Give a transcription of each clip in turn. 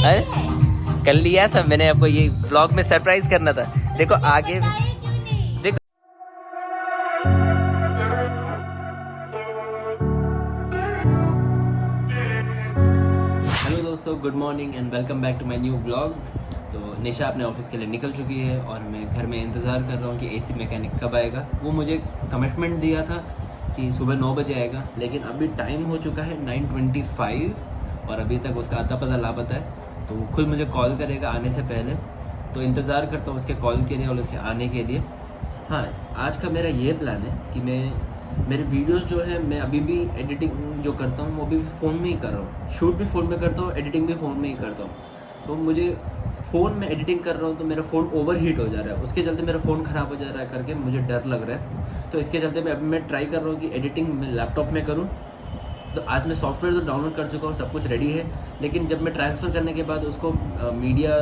कल लिया था मैंने, आपको ये ब्लॉग में सरप्राइज करना था। देखो आगे देखो। हेलो दोस्तों, good morning and welcome back to my new blog. तो निशा अपने ऑफिस के लिए निकल चुकी है और मैं घर में इंतज़ार कर रहा हूँ कि एसी मैकेनिक कब आएगा। वो मुझे कमिटमेंट दिया था कि सुबह 9 बजे आएगा, लेकिन अभी टाइम हो चुका है 9:25 और अभी तक उसका अता पता लापता है। तो वो खुद मुझे कॉल करेगा आने से पहले, तो इंतज़ार करता हूँ उसके कॉल के लिए और उसके आने के लिए। हाँ, आज का मेरा ये प्लान है कि मेरे वीडियोस जो है मैं अभी भी एडिटिंग जो करता हूँ वो भी फ़ोन में ही कर रहा हूँ। शूट भी फ़ोन में करता हूँ, एडिटिंग भी फ़ोन में ही करता हूँ। तो मुझे फ़ोन में एडिटिंग कर रहा हूँ तो मेरा फ़ोन ओवर हीट हो जा रहा है, उसके चलते मेरा फ़ोन ख़राब हो जा रहा है करके मुझे डर लग रहा है। तो इसके चलते मैं ट्राई कर रहा हूँ कि एडिटिंग मैं लैपटॉप में करूँ। तो आज मैं सॉफ्टवेयर तो डाउनलोड कर चुका हूँ, सब कुछ रेडी है, लेकिन जब मैं ट्रांसफ़र करने के बाद उसको मीडिया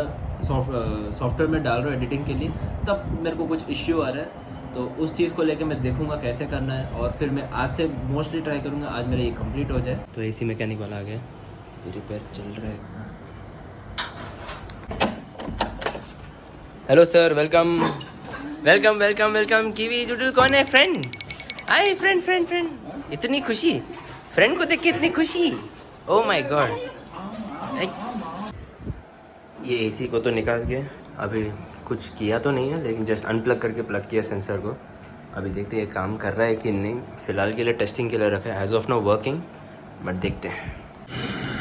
सॉफ्टवेयर में डाल रहा हूँ एडिटिंग के लिए, तब मेरे को कुछ इश्यू आ रहा है। तो उस चीज़ को लेके मैं देखूंगा कैसे करना है और फिर मैं आज से मोस्टली ट्राई करूंगा आज मेरा ये कंप्लीट हो जाए। तो एसी मैकेनिक वाला आ गया, ये रिपेयर चल रहा है इसका। Hello sir, welcome welcome welcome welcome. Kiwi doodle कौन है? फ्रेंड आए, फ्रेंड फ्रेंड फ्रेंड। इतनी खुशी, फ्रेंड को देख के इतनी खुशी। Oh my God. ये एसी को तो निकाल के अभी कुछ किया तो नहीं है, लेकिन जस्ट अनप्लग करके प्लग किया सेंसर को। अभी देखते हैं ये काम कर रहा है कि नहीं। फ़िलहाल के लिए टेस्टिंग के लिए रखा है, as of now working, but देखते हैं।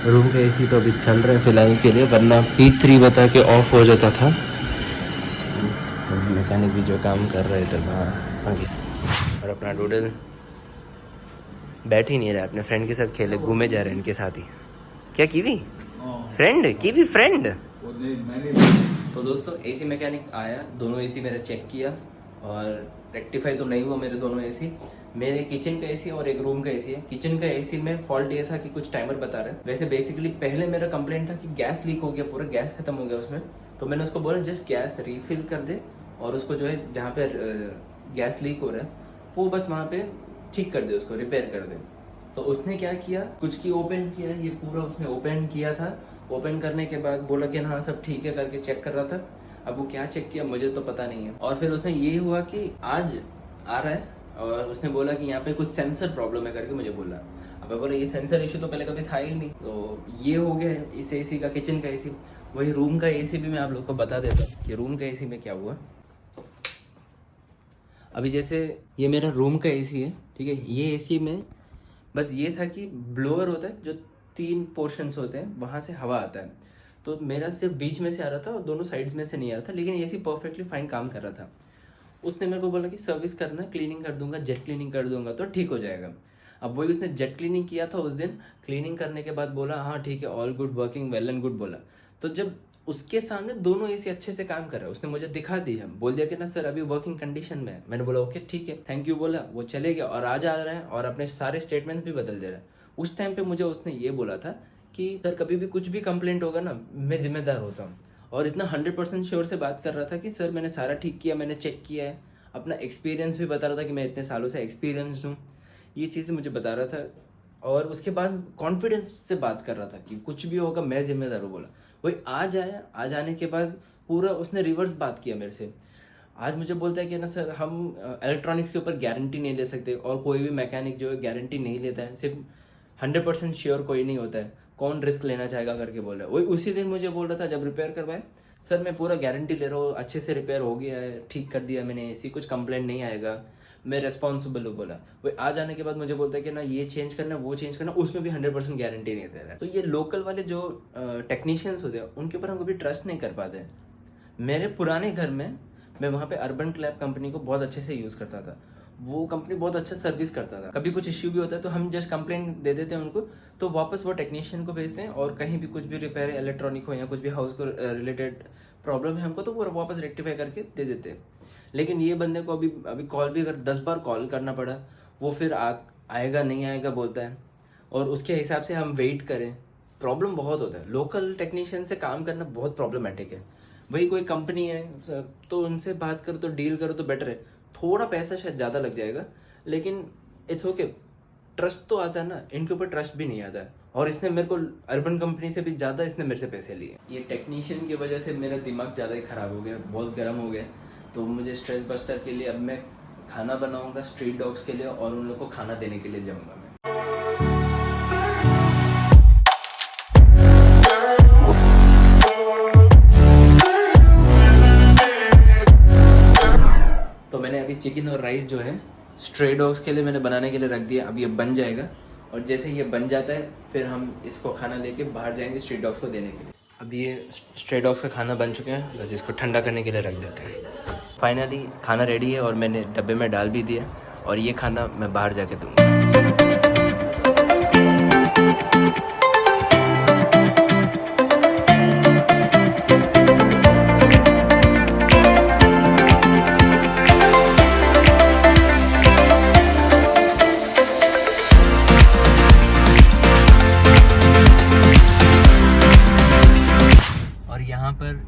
रूम का एसी तो अभी चल रहा है फ़िलहाल के लिए, वरना P3 बता के ऑफ हो जाता था। मैकेनिक भी जो काम कर रहे थे बाहर आगे, और अपना डूडल बैठ ही नहीं रहा, अपने फ्रेंड के साथ खेले घूमे जा रहे हैं इनके साथ ही। क्या कीवी फ्रेंड? Kiwi friend. तो दोस्तों एसी मैकेनिक आया, दोनों एसी मेरा चेक किया और रेक्टिफाई तो नहीं हुआ मेरे दोनों एसी। मेरे किचन का एसी और एक रूम का एसी है। किचन का एसी में फॉल्ट ये था कि कुछ टाइमर बता रहा है। वैसे बेसिकली पहले मेरा कंप्लेंट था कि गैस लीक हो गया, पूरा गैस खत्म हो गया उसमें। तो मैंने उसको बोला जस्ट गैस रिफिल कर दे और उसको जो है जहाँ पे गैस लीक हो रहा है वो बस वहाँ पे ठीक कर दे, उसको रिपेयर कर दे। तो उसने क्या किया, कुछ की ओपन किया, ये पूरा उसने ओपन किया था। ओपन करने के बाद बोला कि हाँ सब ठीक है करके चेक कर रहा था। अब वो क्या चेक किया मुझे तो पता नहीं है। और फिर उसने ये हुआ कि आज आ रहा है और उसने बोला कि यहाँ पे कुछ सेंसर प्रॉब्लम है करके मुझे बोला। अब मैं बोला ये सेंसर इशू तो पहले कभी था ही नहीं। तो ये हो गया है इस एसी का, किचन का एसी। वही रूम का एसी भी मैं आप लोग को बता देता हूँ कि रूम का एसी में क्या हुआ। अभी जैसे ये मेरा रूम का एसी है, ठीक है। ये एसी में बस ये था कि ब्लोअर होता है जो 3 पोर्शंस होते हैं, वहाँ से हवा आता है। तो मेरा सिर्फ बीच में से आ रहा था और दोनों साइड्स में से नहीं आ रहा था, लेकिन एसी परफेक्टली फाइन काम कर रहा था। उसने मेरे को बोला कि सर्विस करना, क्लीनिंग कर दूंगा, जेट क्लीनिंग कर दूंगा तो ठीक हो जाएगा। अब वही उसने जेट क्लीनिंग किया था उस दिन। क्लीनिंग करने के बाद बोला हाँ ठीक है, all good, working well and good बोला। तो जब उसके सामने दोनों एसी अच्छे से काम कर रहा है, उसने मुझे दिखा दिया, बोल दिया कि ना सर अभी वर्किंग कंडीशन में है। मैंने बोला ओके ठीक है, थैंक यू बोला, वो चले गया और आज आ रहा है और अपने सारे स्टेटमेंट्स भी बदल दे रहा है। उस टाइम पे मुझे उसने ये बोला था कि सर कभी भी कुछ भी कंप्लेंट होगा ना मैं जिम्मेदार होता हूँ। और इतना 100% श्योर से बात कर रहा था कि सर मैंने सारा ठीक किया, मैंने चेक किया है। अपना एक्सपीरियंस भी बता रहा था कि मैं इतने सालों से एक्सपीरियंस हूँ, ये चीज़ें मुझे बता रहा था। और उसके बाद कॉन्फिडेंस से बात कर रहा था कि कुछ भी होगा मैं जिम्मेदार हूँ बोला। वही आज आया, आज आने के बाद पूरा उसने रिवर्स बात किया मेरे से। आज मुझे बोलता है कि ना सर हम इलेक्ट्रॉनिक्स के ऊपर गारंटी नहीं ले सकते और कोई भी मैकेनिक जो है गारंटी नहीं लेता है, सिर्फ 100% श्योर कोई नहीं होता है, कौन रिस्क लेना चाहेगा करके बोल रहा है। वही उसी दिन मुझे बोल रहा था जब रिपेयर करवाए, सर मैं पूरा गारंटी ले रहा हूँ, अच्छे से रिपेयर हो गया है, ठीक कर दिया मैंने एसी, कुछ कंप्लेंट नहीं आएगा, मैं रेस्पॉन्सिबल हूँ बोला। वही आ जाने के बाद मुझे बोलता है कि ना ये चेंज करना, वो चेंज करना, उसमें भी 100% गारंटी नहीं दे रहा है। तो ये लोकल वाले जो टेक्नीशियंस होते हैं उनके ऊपर हम कभी ट्रस्ट नहीं कर पाते। मेरे पुराने घर में मैं वहाँ पे अर्बन क्लैप कंपनी को बहुत अच्छे से यूज़ करता था। वो कंपनी बहुत अच्छा सर्विस करता था। कभी कुछ इश्यू भी होता है तो हम जस्ट कंप्लेंट दे देते हैं उनको, तो वापस वो टेक्नीशियन को भेजते हैं और कहीं भी कुछ भी रिपेयर इलेक्ट्रॉनिक हो या कुछ भी हाउस को रिलेटेड प्रॉब्लम है हमको, तो वो वापस रेक्टिफाई करके दे देते हैं। लेकिन ये बंदे को अभी अभी कॉल भी अगर 10 बार कॉल करना पड़ा, वो फिर आएगा नहीं आएगा बोलता है और उसके हिसाब से हम वेट करें। प्रॉब्लम बहुत होता है, लोकल टेक्नीशियन से काम करना बहुत प्रॉब्लमेटिक है। वही कोई कंपनी है तो उनसे बात करो, तो डील करो तो बेटर है। थोड़ा पैसा शायद ज़्यादा लग जाएगा लेकिन इट्स ओके, ट्रस्ट तो आता है ना। इनके ऊपर ट्रस्ट भी नहीं आता है और इसने मेरे को अर्बन कंपनी से भी ज़्यादा इसने मेरे से पैसे लिए। ये टेक्नीशियन की वजह से मेरा दिमाग ज़्यादा ही ख़राब हो गया, बहुत गर्म हो गया। तो मुझे स्ट्रेस बस्टर के लिए अब मैं खाना बनाऊंगा स्ट्रीट डॉग्स के लिए और उन लोग को खाना देने के लिए जाऊंगा मैं। तो मैंने अभी चिकन और राइस जो है स्ट्रे डॉग्स के लिए मैंने बनाने के लिए रख दिया। अब ये बन जाएगा और जैसे ये बन जाता है फिर हम इसको खाना लेके बाहर जाएंगे स्ट्रीट डॉग्स को देने के लिए। अब ये स्ट्रे डॉग्स का खाना बन चुके हैं, बस इसको ठंडा करने के लिए रख देते हैं। फाइनली खाना रेडी है और मैंने डब्बे में डाल भी दिया और ये खाना मैं बाहर जाके दूँगा।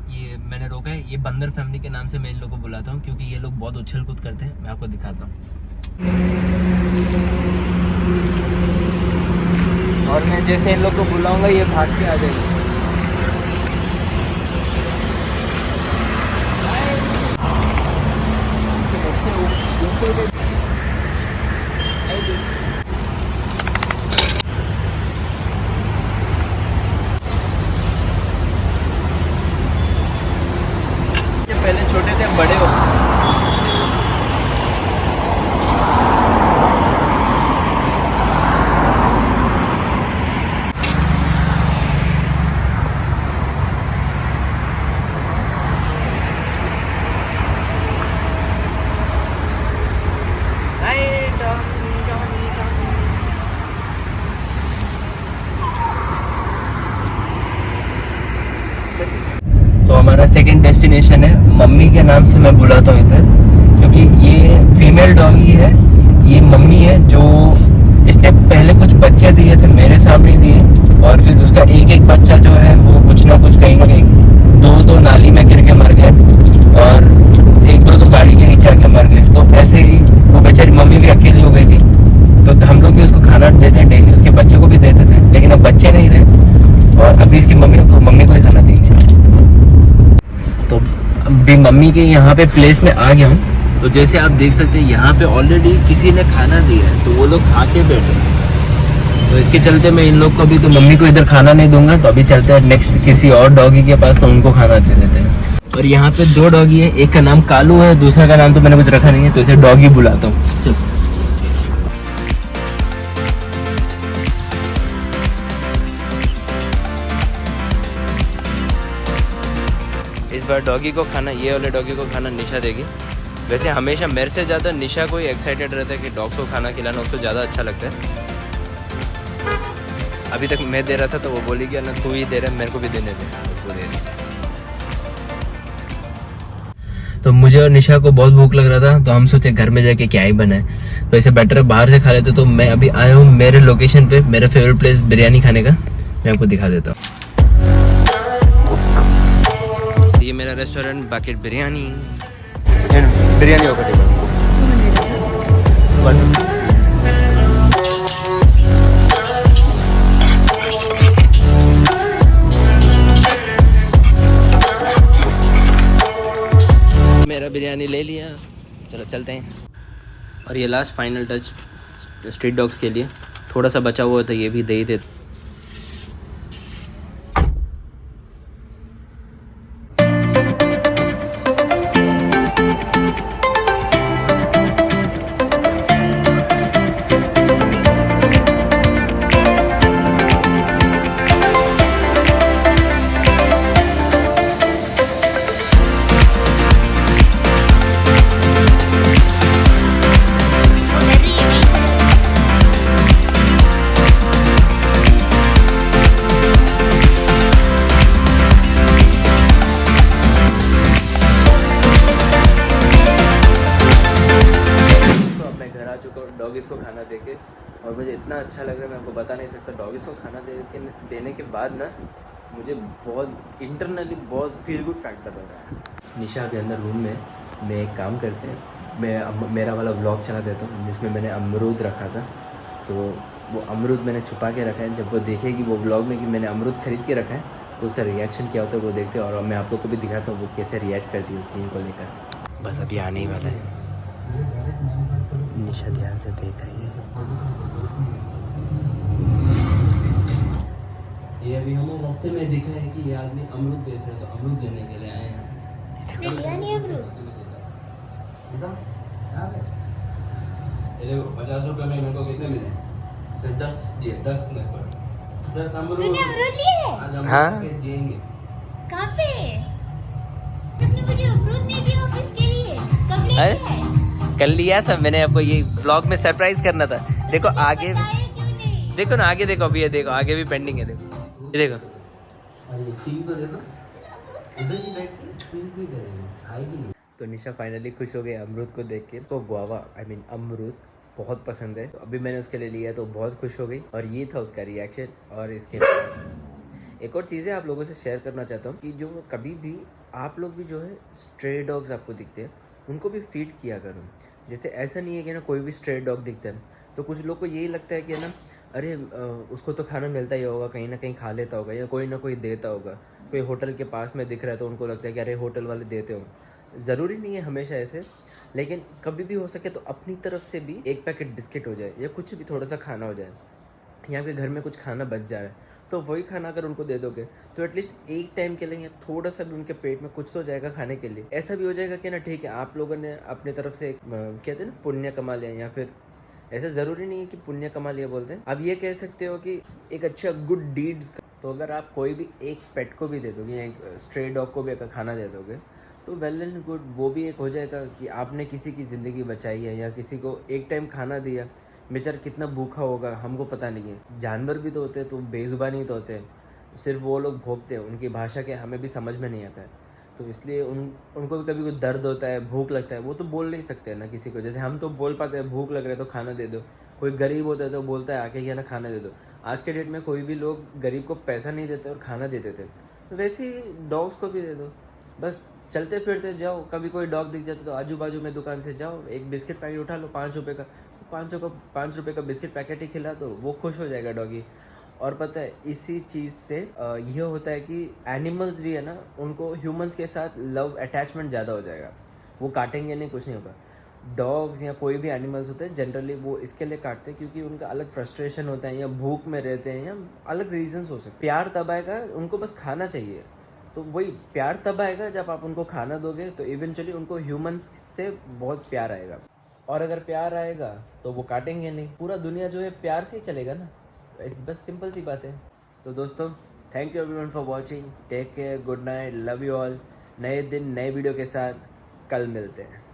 ये मैंने रोका है, ये बंदर फैमिली के नाम से मैं इन लोगों को बुलाता हूँ क्योंकि ये लोग बहुत उछल कूद करते हैं। मैं आपको दिखाता हूँ। और मैं जैसे इन लोग को बुलाऊंगा ये भाग के आ जाएंगे। पहले छोटे थे बड़े हो। तो हमारा सेकंड डेस्टिनेशन है, मम्मी के नाम से मैं बुलाता हूँ इधर क्योंकि ये फीमेल डॉगी है। ये मम्मी है जो इसने पहले कुछ बच्चे दिए थे मेरे सामने दिए और फिर उसका एक एक बच्चा जो है वो कुछ ना कुछ कहीं ना कहीं दो नाली में गिर के मर गए और एक दो गाड़ी के नीचे आके मर गए। तो ऐसे ही वो बेचारी मम्मी भी अकेली हो गई थी। तो हम लोग भी उसको खाना देते हैं डेली, उसके बच्चे को भी देते थे, लेकिन अब बच्चे नहीं रहे और अभी इसकी मम्मी को ही खाना देंगे। तो अभी मम्मी के यहाँ पे प्लेस में आ गया हूँ। तो जैसे आप देख सकते हैं यहाँ पे ऑलरेडी किसी ने खाना दिया है तो वो लोग खा के बैठे हैं। तो इसके चलते मैं इन लोग को भी, तो मम्मी को इधर खाना नहीं दूंगा, तो अभी चलते हैं नेक्स्ट किसी और डॉगी के पास, तो उनको खाना दे देते हैं। और यहाँ पे दो डॉगी है, एक का नाम कालू है, दूसरे का नाम तो मैंने कुछ रखा नहीं है, तो इसे डॉगी बुलाता हूँ। चल इस बार डॉगी को खाना, ये वाले डॉगी को खाना निशा देगी। वैसे हमेशा मेरे से ज़्यादा निशा को ही एक्साइटेड रहता है कि डॉग्स को खाना खिलाना उसको ज़्यादा अच्छा लगता है। अभी तक मैं दे रहा था तो वो बोली कि ना तू ही दे रहा है, मेरे को भी देने दे, उसको दे दे। तो मुझे और निशा को बहुत भूख लग रहा था तो हम सोचे घर में जाके क्या ही बनाए, तो इसे बेटर बाहर से खा लेते। तो मैं अभी आया हूँ मेरे लोकेशन पे, मेरा फेवरेट प्लेस बिरयानी खाने का, मैं आपको दिखा देता हूँ। ये मेरा रेस्टोरेंट बकेट बिरयानी होगा। मेरा बिरयानी ले लिया, चलो चलते हैं। और ये last final touch street dogs के लिए, थोड़ा सा बचा हुआ था ये भी दे ही देते। डॉगीज़ को खाना देके, और मुझे इतना अच्छा लग रहा है मैं आपको बता नहीं सकता। डॉगीज़ को खाना देने के बाद ना मुझे बहुत इंटरनली बहुत फील गुड फैक्टर हो रहा है। निशा अभी अंदर रूम में, मैं एक काम करते हैं, मैं मेरा वाला व्लॉग चला देता हूँ जिसमें मैंने अमरूद रखा था। तो वो अमरूद मैंने छुपा के रखा है, जब वो देखेगी वो ब्लॉग में कि मैंने अमरूद खरीद के रखा है तो उसका रिएक्शन क्या होता है वो देखते हैं, और मैं आप लोग को भी दिखाता हूँ वो कैसे रिएक्ट करती है उस सीन को लेकर। बस अभी आने ही वाला है, निशा ध्यान से देख रही है। ये अभी हमें रास्ते में दिखा है कि ये आदमी अमरूद बेच रहे, तो अमरूद लेने के लिए आए हैं। लिया नहीं अमरूद? ये देखो 50 रुपए में मेरे को कितने मिले? 10 दिए, 10 मेरे को, 10 अमरूद। तूने अमरूद लिए है? आज हम खाके जिएंगे। कहाँ पे? तुमने मुझे अमरूद नहीं दिया ऑफिस के लिए, कब लेके आए? कल लिया था मैंने, आपको ये ब्लॉग में सरप्राइज करना था। देखो मुझे आगे, बताया क्यों नहीं? देखो ना आगे देखो, अभी ये देखो आगे भी पेंडिंग है, देखो ये देखो, अरे टीवी को देखो, उधर ही बैठ के टीवी भी करेंगे, आएगी नहीं। तो निशा फाइनली खुश हो गई अमरूद को देख के, तो गुआवा अमरूद बहुत पसंद है, तो अभी मैंने उसके लिए लिया तो बहुत खुश हो गई, और ये था उसका रिएक्शन। और इसके एक और चीज़ें आप लोगों से शेयर करना चाहता हूँ कि जो कभी भी आप लोग भी जो है स्ट्रे डॉग्स आपको दिखते हैं उनको भी फीड किया करो। जैसे ऐसा नहीं है कि ना कोई भी स्ट्रे डॉग दिखता है तो कुछ लोग को यही लगता है कि ना अरे उसको तो खाना मिलता ही होगा, कहीं ना कहीं खा लेता होगा, या कोई ना कोई देता होगा, कोई होटल के पास में दिख रहा है तो उनको लगता है कि अरे होटल वाले देते होंगे। ज़रूरी नहीं है हमेशा ऐसे, लेकिन कभी भी हो सके तो अपनी तरफ से भी एक पैकेट बिस्किट हो जाए या कुछ भी थोड़ा सा खाना हो जाए, या आपके घर में कुछ खाना बच जा रहा है तो वही खाना अगर उनको दे दोगे तो एटलीस्ट एक टाइम के लिए थोड़ा सा भी उनके पेट में कुछ तो जाएगा खाने के लिए। ऐसा भी हो जाएगा कि ना ठीक है आप लोगों ने अपनी तरफ से कहते हैं ना पुण्य कमा लिया, या फिर ऐसा ज़रूरी नहीं है कि पुण्य कमा लिया बोलते हैं, अब ये कह सकते हो कि एक अच्छा गुड डीड्स। तो अगर आप कोई भी एक पेट को भी दे दोगे, एक स्ट्रे डॉग को भी अगर खाना दे दोगे तो वेल एंड गुड, वो भी एक हो जाएगा कि आपने किसी की ज़िंदगी बचाई है, या किसी को एक टाइम खाना दिया। बेचारा कितना भूखा होगा हमको पता नहीं है, जानवर भी तो होते हैं तो बेजुबान ही तो होते हैं, सिर्फ वो लोग भोगते हैं, उनकी भाषा के हमें भी समझ में नहीं आता है, तो इसलिए उनको भी कभी कुछ दर्द होता है, भूख लगता है, वो तो बोल नहीं सकते ना किसी को, जैसे हम तो बोल पाते हैं भूख लग रहा है तो खाना दे दो, कोई गरीब होता है तो बोलता है आके ना खाना दे दो। आज के डेट में कोई भी लोग गरीब को पैसा नहीं देते और खाना दे देते, तो वैसे ही डॉग्स को भी दे दो। बस चलते फिरते जाओ, कभी कोई डॉग दिख जाता तो आजू बाजू में दुकान से जाओ, एक बिस्किट पैकेट उठा लो 5 रुपये का, 5 रुपये का बिस्किट पैकेट ही खिला दो, वो खुश हो जाएगा डॉगी। और पता है इसी चीज़ से ये होता है कि एनिमल्स भी है ना, उनको ह्यूमंस के साथ लव अटैचमेंट ज़्यादा हो जाएगा, वो काटेंगे नहीं, कुछ नहीं होगा। डॉग्स या कोई भी एनिमल्स होते हैं जनरली वो इसके लिए काटते हैं क्योंकि उनका अलग फ्रस्ट्रेशन होता है, या भूख में रहते हैं, या अलग रीजंस हो सकते। प्यार तब आएगा, उनको बस खाना चाहिए, तो वही प्यार तब आएगा जब आप उनको खाना दोगे, तो इवेंचुअली उनको ह्यूमंस से बहुत प्यार आएगा। और अगर प्यार आएगा तो वो काटेंगे नहीं, पूरा दुनिया जो है प्यार से ही चलेगा ना, बस सिंपल सी बात है। तो दोस्तों thank you everyone for watching, take care, good night, love you all. नए दिन नए वीडियो के साथ कल मिलते हैं।